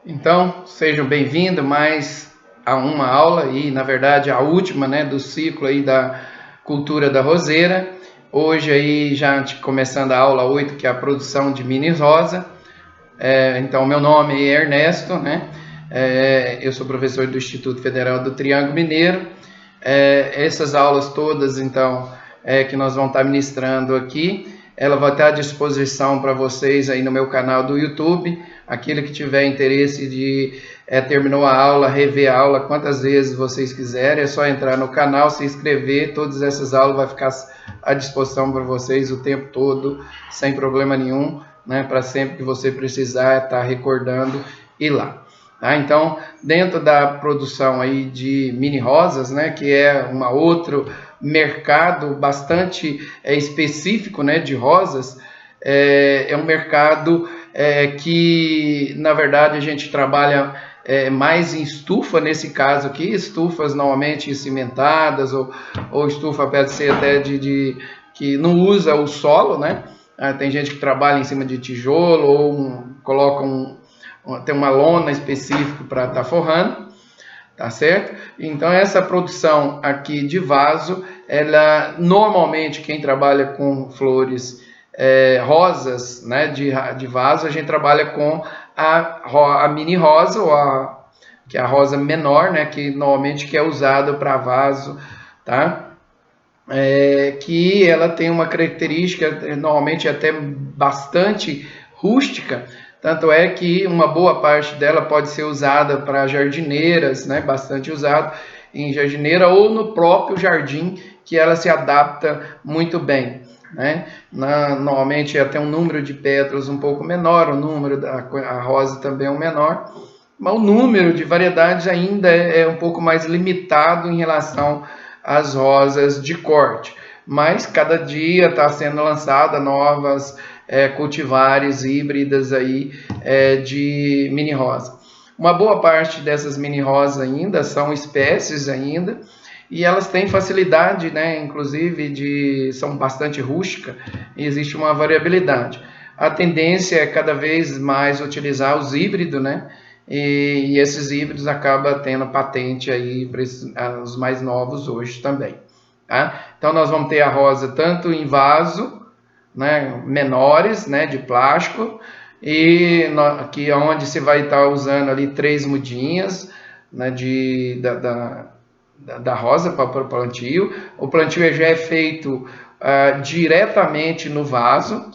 Então, sejam bem-vindos mais a uma aula e, na verdade, a última, né, do ciclo aí da cultura da roseira. Hoje aí já começando a aula 8, que é a produção de mini rosa. Então, meu nome é Ernesto, né? Eu sou professor do Instituto Federal do Triângulo Mineiro. Essas aulas todas, então, que nós vamos estar ministrando aqui, ela vai estar à disposição para vocês aí no meu canal do YouTube. Aquele que tiver interesse de terminou a aula, rever a aula quantas vezes vocês quiserem, é só entrar no canal, se inscrever. Todas essas aulas vão ficar à disposição para vocês o tempo todo, sem problema nenhum, né? Para sempre que você precisar estar recordando ir lá. Tá? Então, dentro da produção aí de mini rosas, né, que é um outro mercado bastante específico, né, de rosas, é um mercado que, na verdade, a gente trabalha mais em estufa, nesse caso aqui, estufas normalmente cimentadas, ou estufa pode ser até que não usa o solo, né? Tem gente que trabalha em cima de tijolo, ou coloca tem uma lona específica para estar forrando, tá certo? Então essa produção aqui de vaso, ela normalmente quem trabalha com flores rosas, né, de vaso, a gente trabalha com a mini rosa, que é a rosa menor, né, que normalmente que é usada para vaso, tá? Que ela tem uma característica normalmente até bastante rústica, tanto é que uma boa parte dela pode ser usada para jardineiras, né, bastante usado em jardineira ou no próprio jardim, que ela se adapta muito bem. Né? Normalmente até um número de pétalas um pouco menor, o número da rosa também é um menor, mas o número de variedades ainda é um pouco mais limitado em relação às rosas de corte. Mas cada dia está sendo lançada novas cultivares híbridas aí de mini rosa. Uma boa parte dessas mini rosas ainda são espécies ainda, e elas têm facilidade, né, inclusive são bastante rústicas, e existe uma variabilidade. A tendência é cada vez mais utilizar os híbridos, né, e esses híbridos acabam tendo patente aí para os mais novos hoje também. Tá? Então nós vamos ter a rosa tanto em vaso, né, menores, né, de plástico, e aqui onde você vai estar usando ali 3 mudinhas, né, da rosa para o plantio. O plantio já é feito diretamente no vaso,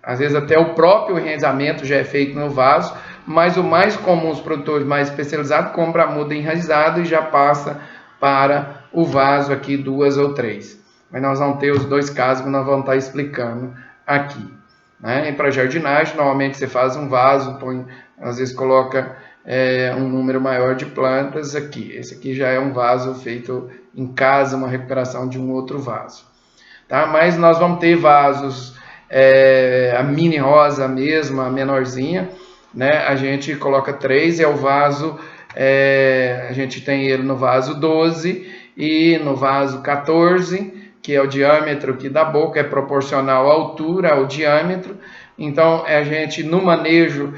às vezes até o próprio enraizamento já é feito no vaso, mas o mais comum, os produtores mais especializados compram a muda enraizada e já passa para o vaso aqui 2 ou 3. Mas nós vamos ter os dois casos que nós vamos estar explicando aqui. Né? E para jardinagem, normalmente você faz um vaso, às vezes coloca um número maior de plantas aqui. Esse aqui já é um vaso feito em casa, uma recuperação de um outro vaso. Tá? Mas nós vamos ter vasos, a mini rosa mesmo, a menorzinha, né? A gente coloca 3, é o vaso, a gente tem ele no vaso 12 e no vaso 14, que é o diâmetro aqui da boca, é proporcional à altura, ao diâmetro. Então, a gente, no manejo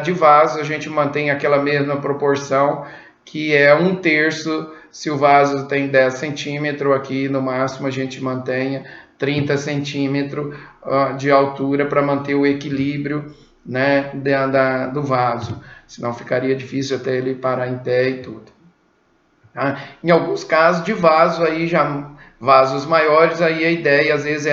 de vaso, a gente mantém aquela mesma proporção, que é 1/3, se o vaso tem 10 centímetros, aqui no máximo a gente mantenha 30 centímetros de altura para manter o equilíbrio, né, do vaso, senão ficaria difícil até ele parar em pé e tudo. Tá? Em alguns casos de vaso, aí já vasos maiores, aí a ideia às vezes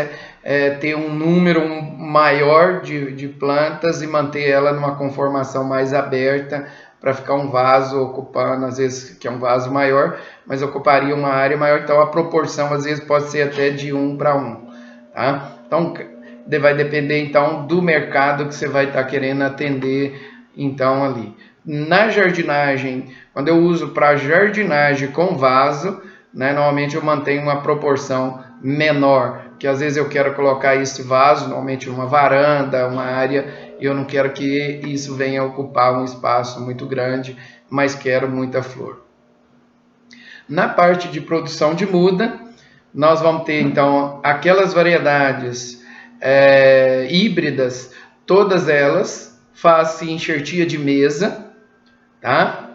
é ter um número maior de plantas e manter ela numa conformação mais aberta, para ficar um vaso ocupando, às vezes que é um vaso maior, mas ocuparia uma área maior, então a proporção às vezes pode ser até de 1:1. Tá? Então vai depender então do mercado que você vai estar querendo atender então ali. Na jardinagem, quando eu uso para jardinagem com vaso, né, normalmente eu mantenho uma proporção menor, que às vezes eu quero colocar esse vaso, normalmente uma varanda, uma área, e eu não quero que isso venha ocupar um espaço muito grande, mas quero muita flor. Na parte de produção de muda, nós vamos ter então aquelas variedades híbridas, todas elas faz-se enxertia de mesa, tá?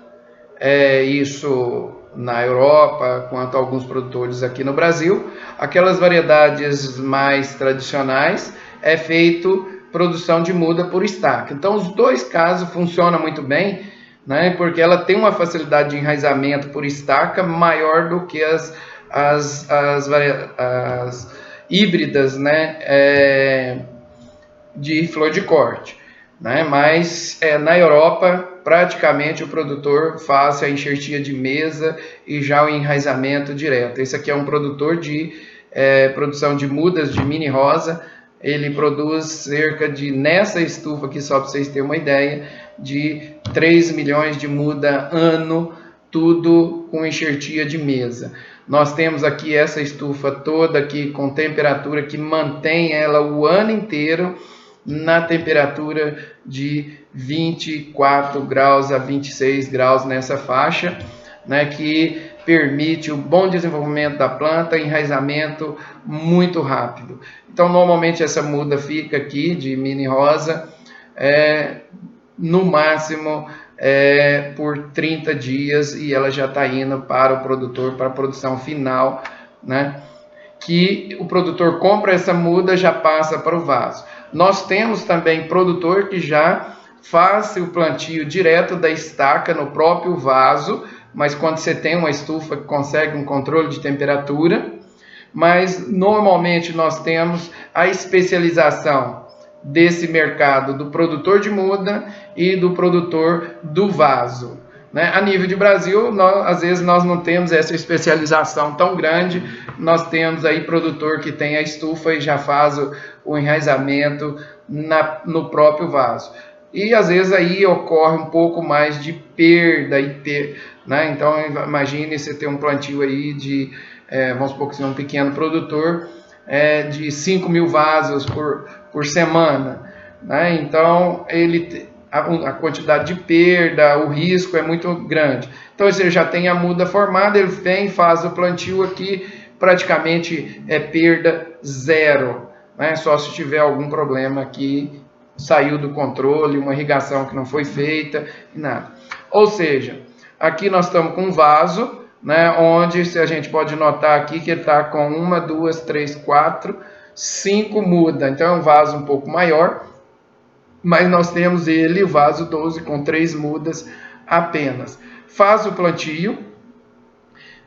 Isso na Europa, quanto a alguns produtores aqui no Brasil. Aquelas variedades mais tradicionais é feito produção de muda por estaca. Então, os dois casos funcionam muito bem, né? Porque ela tem uma facilidade de enraizamento por estaca maior do que as híbridas, né? De flor de corte, né? Mas na Europa praticamente o produtor faz a enxertia de mesa e já o enraizamento direto. Esse aqui é um produtor de produção de mudas de mini rosa. Ele produz cerca de, nessa estufa aqui, só para vocês terem uma ideia, de 3 milhões de muda ano, tudo com enxertia de mesa. Nós temos aqui essa estufa toda aqui com temperatura que mantém ela o ano inteiro na temperatura de 24 graus a 26 graus nessa faixa, né, que permite o bom desenvolvimento da planta, enraizamento muito rápido. Então, normalmente essa muda fica aqui de mini rosa, no máximo por 30 dias e ela já está indo para o produtor, para a produção final, né? Que o produtor compra essa muda, já passa para o vaso. Nós temos também produtor que já faz o plantio direto da estaca no próprio vaso, mas quando você tem uma estufa que consegue um controle de temperatura, mas normalmente nós temos a especialização desse mercado do produtor de muda e do produtor do vaso, né? A nível de Brasil, às vezes nós não temos essa especialização tão grande. Nós temos aí produtor que tem a estufa e já faz o enraizamento no próprio vaso. E às vezes aí ocorre um pouco mais de perda, né? Então imagine você ter um plantio aí de, vamos supor que você é um pequeno produtor, de 5 mil vasos por semana, né? Então a quantidade de perda, o risco é muito grande. Então você já tem a muda formada, ele vem, faz o plantio aqui, praticamente é perda zero, né? Só se tiver algum problema aqui, saiu do controle, uma irrigação que não foi feita, nada. Ou seja, aqui nós estamos com um vaso, né, onde se a gente pode notar aqui que ele está com 1, 2, 3, 4, 5 mudas. Então é um vaso um pouco maior, mas nós temos ele, o vaso 12, com 3 mudas apenas. Faz o plantio.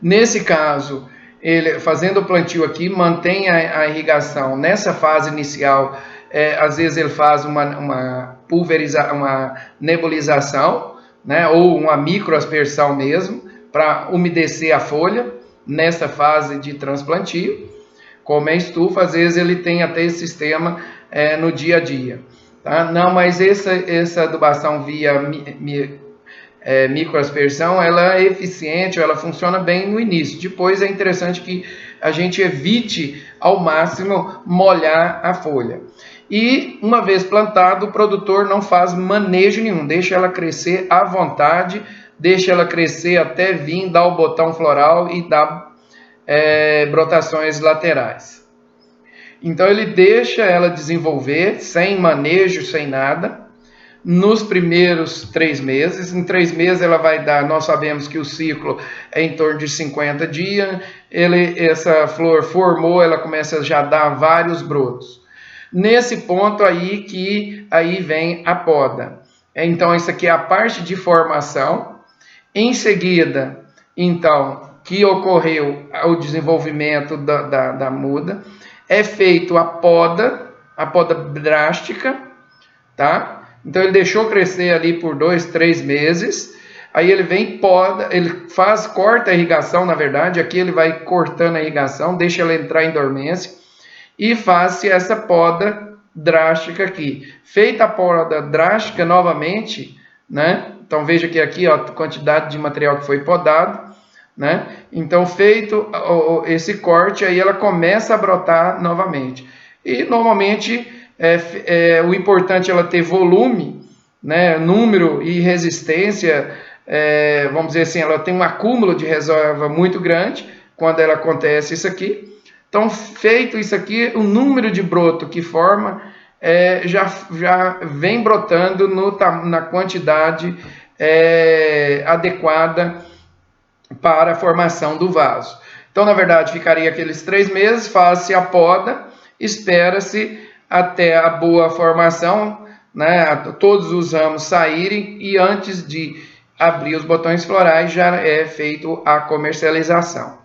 Nesse caso, ele fazendo o plantio aqui, mantém a irrigação nessa fase inicial. Às vezes ele faz uma nebulização, né, ou uma microaspersão mesmo, para umedecer a folha nessa fase de transplantio. Como é estufa, às vezes ele tem até esse sistema no dia a dia. Tá? Não, mas essa adubação via microaspersão, ela é eficiente, ela funciona bem no início. Depois é interessante que a gente evite ao máximo molhar a folha. E uma vez plantado, o produtor não faz manejo nenhum, deixa ela crescer à vontade, deixa ela crescer até vir, dar o botão floral e dar brotações laterais. Então ele deixa ela desenvolver sem manejo, sem nada, nos primeiros 3 meses. Em 3 meses ela vai dar, nós sabemos que o ciclo é em torno de 50 dias, essa flor formou, ela começa já a dar vários brotos. Nesse ponto aí vem a poda. Então isso aqui é a parte de formação. Em seguida, então, que ocorreu o desenvolvimento da muda, é feito a poda drástica, tá? Então ele deixou crescer ali por 2, 3 meses, aí ele vem poda, ele corta a irrigação, na verdade, aqui ele vai cortando a irrigação, deixa ela entrar em dormência e faz essa poda drástica aqui. Feita a poda drástica novamente, né? Então veja que aqui, ó, a quantidade de material que foi podado, né? Então feito esse corte, aí ela começa a brotar novamente. E normalmente o importante é ela ter volume, né? Número e resistência, vamos dizer assim, ela tem um acúmulo de reserva muito grande quando ela acontece isso aqui. Então feito isso aqui, o número de broto que forma já vem brotando na quantidade adequada para a formação do vaso. Então, na verdade, ficaria aqueles 3 meses, faz-se a poda, espera-se até a boa formação, né, todos os ramos saírem, e antes de abrir os botões florais já é feito a comercialização,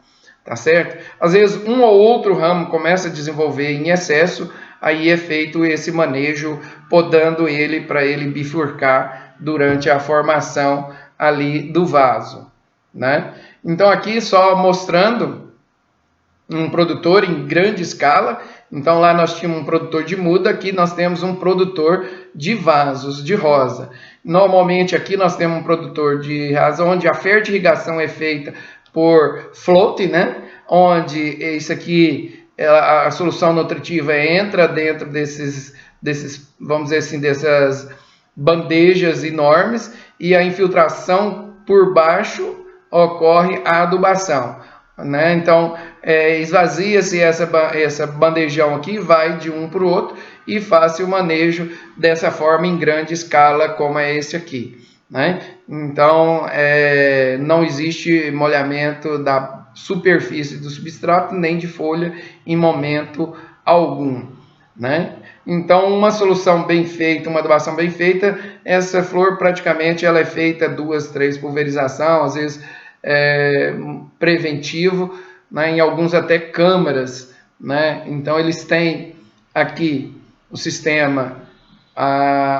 tá certo? Às vezes um ou outro ramo começa a desenvolver em excesso, aí é feito esse manejo, podando ele para ele bifurcar durante a formação ali do vaso, né? Então aqui só mostrando um produtor em grande escala. Então lá nós tínhamos um produtor de muda, aqui nós temos um produtor de vasos de rosa. Normalmente aqui nós temos um produtor de rosa onde a fertirrigação é feita por float, né? Onde isso aqui, a solução nutritiva entra dentro desses, vamos dizer assim, dessas bandejas enormes, e a infiltração por baixo ocorre a adubação, né? Então esvazia-se essa bandejão aqui, vai de um para o outro e faz-se o manejo dessa forma em grande escala, como é esse aqui, né? Então não existe molhamento da superfície do substrato nem de folha em momento algum, né? Então uma solução bem feita, uma adubação bem feita, essa flor praticamente ela é feita 2, 3 pulverização, às vezes preventivo, né? Em alguns até câmaras, né? Então eles têm aqui o sistema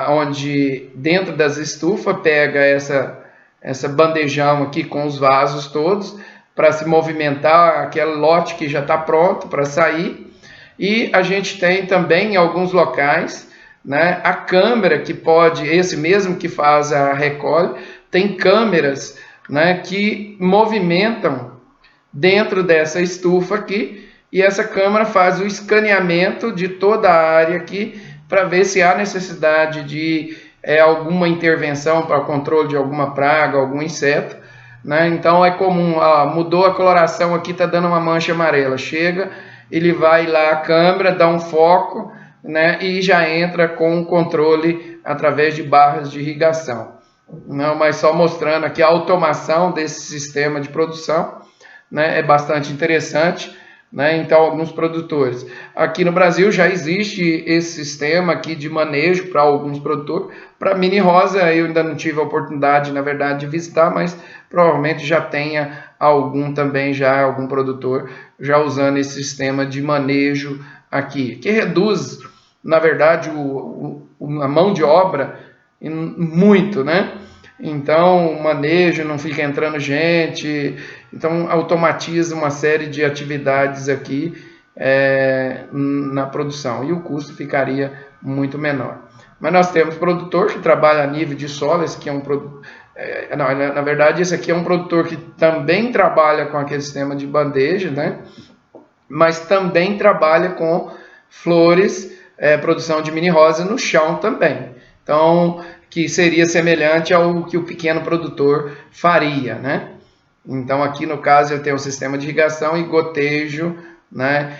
onde dentro das estufas pega essa bandejão aqui com os vasos todos para se movimentar aquele lote que já está pronto para sair. E a gente tem também em alguns locais, né, a câmera que pode, esse mesmo que faz a recolhe, tem câmeras, né, que movimentam dentro dessa estufa aqui, e essa câmera faz o escaneamento de toda a área aqui para ver se há necessidade de alguma intervenção para o controle de alguma praga, algum inseto, né? Então é comum, mudou a coloração aqui, está dando uma mancha amarela, chega, ele vai lá a câmera, dá um foco, né, e já entra com o controle através de barras de irrigação. Não, mas só mostrando aqui a automação desse sistema de produção, né, é bastante interessante, né? Então alguns produtores aqui no Brasil já existe esse sistema aqui de manejo para alguns produtores. Para mini rosa eu ainda não tive a oportunidade, na verdade, de visitar, mas provavelmente já tenha algum também, já algum produtor já usando esse sistema de manejo aqui, que reduz, na verdade, a mão de obra muito, né? Então o manejo não fica entrando gente, então automatiza uma série de atividades aqui na produção, e o custo ficaria muito menor. Mas nós temos produtor que trabalha a nível de solo, esse aqui é um produtor, na verdade esse aqui é um produtor que também trabalha com aquele sistema de bandeja, né? Mas também trabalha com flores, produção de mini rosa no chão também. Então, que seria semelhante ao que o pequeno produtor faria, né? Então, aqui no caso, eu tenho um sistema de irrigação e gotejo, né?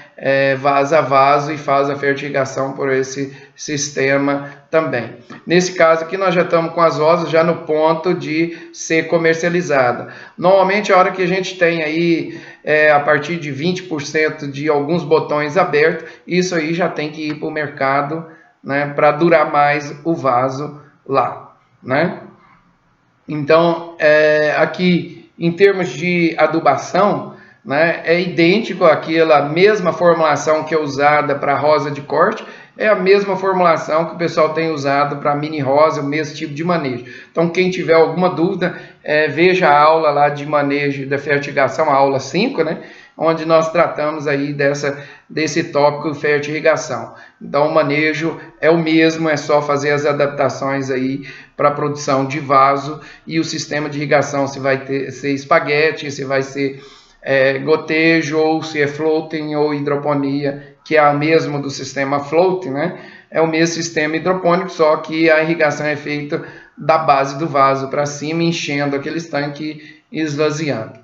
Vaso a vaso, e faz a fertirrigação por esse sistema também. Nesse caso aqui, nós já estamos com as rosas já no ponto de ser comercializada. Normalmente, a hora que a gente tem aí, a partir de 20% de alguns botões abertos, isso aí já tem que ir para o mercado, né? Para durar mais o vaso lá, né? Então, aqui em termos de adubação, né, é idêntico àquela mesma formulação que é usada para rosa de corte, é a mesma formulação que o pessoal tem usado para mini rosa, o mesmo tipo de manejo. Então, quem tiver alguma dúvida, veja a aula lá de manejo da fertirrigação, a aula 5, né? Onde nós tratamos aí desse tópico fertirrigação. Então o manejo é o mesmo, é só fazer as adaptações aí para a produção de vaso, e o sistema de irrigação se vai ser espaguete, se vai ser gotejo, ou se é floating ou hidroponia, que é a mesma do sistema floating, né? É o mesmo sistema hidropônico, só que a irrigação é feita da base do vaso para cima, enchendo aqueles tanques e esvaziando.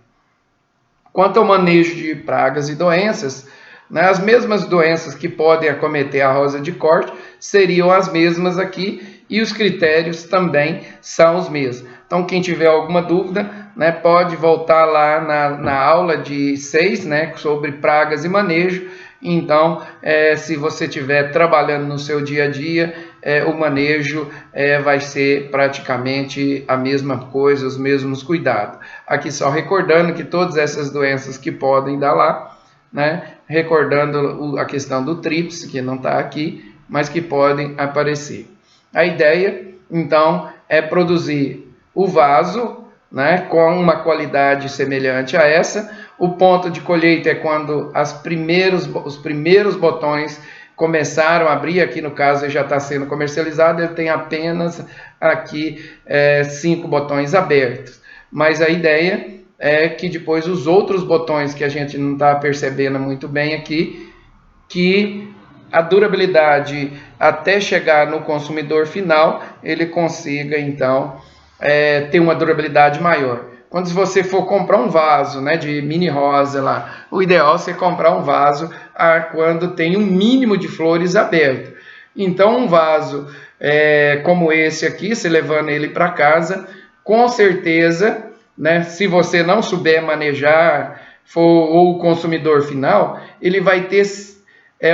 Quanto ao manejo de pragas e doenças, né, as mesmas doenças que podem acometer a rosa de corte seriam as mesmas aqui e os critérios também são os mesmos. Então, quem tiver alguma dúvida, né, pode voltar lá na aula de 6, né, sobre pragas e manejo. Então, se você estiver trabalhando no seu dia a dia, o manejo vai ser praticamente a mesma coisa, os mesmos cuidados. Aqui só recordando que todas essas doenças que podem dar lá, né, recordando a questão do TRIPS, que não está aqui, mas que podem aparecer. A ideia, então, é produzir o vaso, né, com uma qualidade semelhante a essa. O ponto de colheita é quando os primeiros botões começaram a abrir. Aqui no caso ele já está sendo comercializado, ele tem apenas aqui 5 botões abertos. Mas a ideia é que depois os outros botões que a gente não está percebendo muito bem aqui, que a durabilidade até chegar no consumidor final, ele consiga então ter uma durabilidade maior. Quando você for comprar um vaso, né, de mini rosa lá, o ideal é você comprar um vaso quando tem um mínimo de flores aberto. Então um vaso como esse aqui, você levando ele para casa, com certeza, né, se você não souber manejar, ou o consumidor final, ele vai ter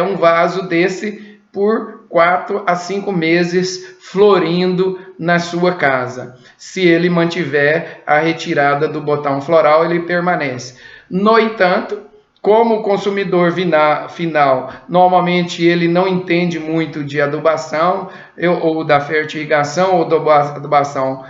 um vaso desse por 4 a 5 meses florindo na sua casa. Se ele mantiver a retirada do botão floral, ele permanece. No entanto, como o consumidor final, normalmente ele não entende muito de adubação, ou da fertirrigação, ou da adubação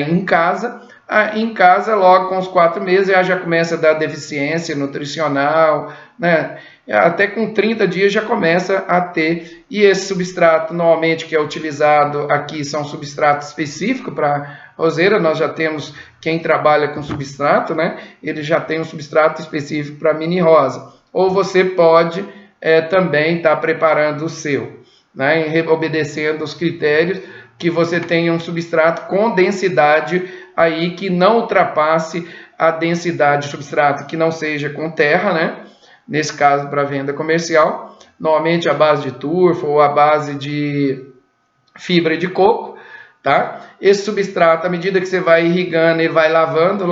em casa, logo com os 4 meses, já começa a dar deficiência nutricional, né? Até com 30 dias já começa a ter, e esse substrato normalmente que é utilizado aqui são substratos específicos para roseira. Nós já temos, quem trabalha com substrato, né, ele já tem um substrato específico para mini rosa, ou você pode também estar preparando o seu, né, obedecendo os critérios, que você tenha um substrato com densidade aí que não ultrapasse a densidade de substrato, que não seja com terra, né? Nesse caso, para venda comercial, normalmente a base de turfa ou a base de fibra de coco, tá? Esse substrato, à medida que você vai irrigando, ele vai lavando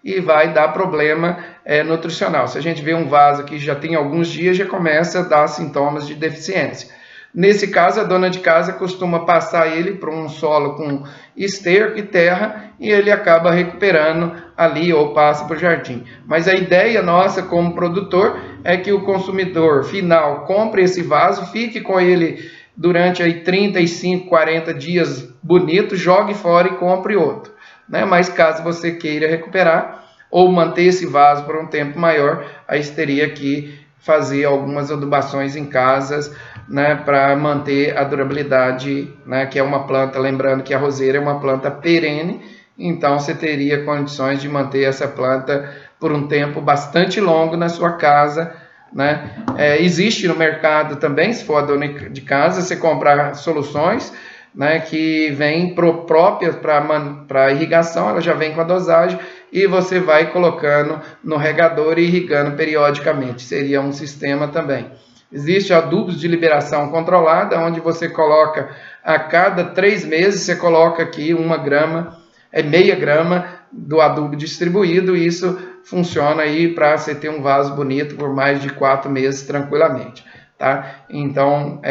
e vai dar problema nutricional. Se a gente vê um vaso que já tem alguns dias, já começa a dar sintomas de deficiência. Nesse caso, a dona de casa costuma passar ele para um solo com esterco e terra e ele acaba recuperando ali ou passa para o jardim. Mas a ideia nossa como produtor é que o consumidor final compre esse vaso, fique com ele durante aí 35, 40 dias bonito, jogue fora e compre outro, né? Mas caso você queira recuperar ou manter esse vaso por um tempo maior, aí você teria que fazer algumas adubações em casas, né, para manter a durabilidade, né, que é uma planta, lembrando que a roseira é uma planta perene, então você teria condições de manter essa planta por um tempo bastante longo na sua casa, né? Existe no mercado também, se for a dona de casa, você comprar soluções, né, que vêm próprias para irrigação, ela já vem com a dosagem e você vai colocando no regador e irrigando periodicamente, seria um sistema também. Existe adubos de liberação controlada, onde você coloca a cada 3 meses, você coloca aqui 1 grama, meia grama do adubo distribuído, e isso funciona aí para você ter um vaso bonito por mais de 4 meses tranquilamente, tá? Então,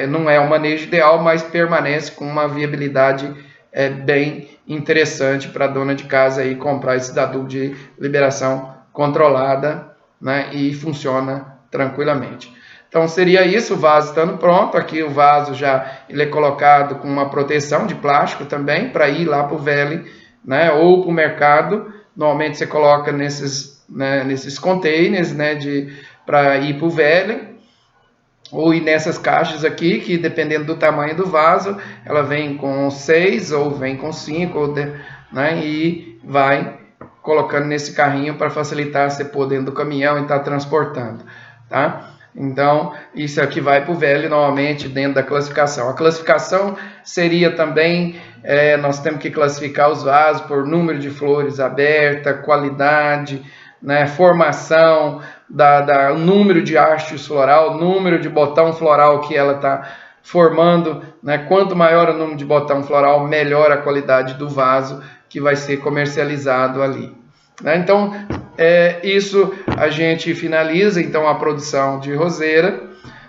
não é o manejo ideal, mas permanece com uma viabilidade bem interessante para a dona de casa aí comprar esse adubo de liberação controlada, né? E funciona tranquilamente. Então seria isso, o vaso estando pronto. Aqui o vaso ele é colocado com uma proteção de plástico também, para ir lá para o vele, né, ou para o mercado. Normalmente você coloca nesses containers, né, para ir para o vele, ou ir nessas caixas aqui, que dependendo do tamanho do vaso, ela vem com 6 ou vem com 5, né, e vai colocando nesse carrinho para facilitar você pôr dentro do caminhão e estar transportando, tá? Então, isso aqui vai para o velho normalmente dentro da classificação. A classificação seria também, nós temos que classificar os vasos por número de flores abertas, qualidade, né, formação, número de hastes floral, número de botão floral que ela está formando, né? Quanto maior o número de botão floral, melhor a qualidade do vaso que vai ser comercializado ali. Né? Então, isso a gente finaliza então a produção de roseira,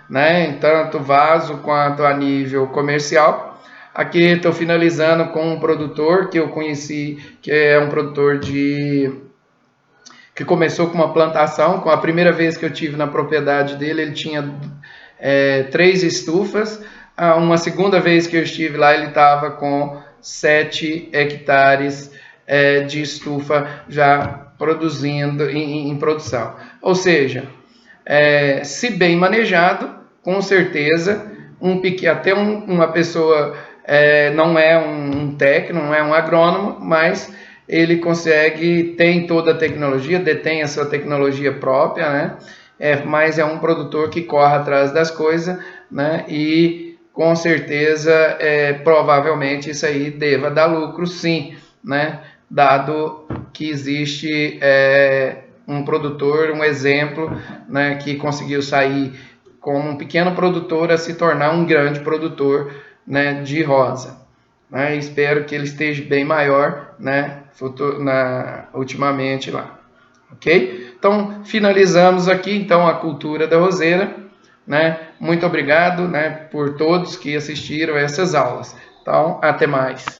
né? Em tanto vaso quanto a nível comercial. Aqui estou finalizando com um produtor que eu conheci, que é um produtor que começou com uma plantação. Com a primeira vez que eu tive na propriedade dele, ele tinha 3 estufas. Uma segunda vez que eu estive lá, ele estava com 7 hectares de estufa já produzindo em produção. Ou seja, se bem manejado, com certeza, até uma pessoa não é um técnico, não é um agrônomo, mas ele consegue, tem toda a tecnologia, detém a sua tecnologia própria, né? Mas é um produtor que corre atrás das coisas, né? E com certeza, provavelmente isso aí deva dar lucro, sim, né? Dado que existe um produtor, um exemplo, né? Que conseguiu sair como um pequeno produtor a se tornar um grande produtor, né? De rosa. Né? Espero que ele esteja bem maior, né? Ultimamente lá. Ok? Então, finalizamos aqui então a cultura da roseira, né? Muito obrigado, né, por todos que assistiram a essas aulas. Então, até mais.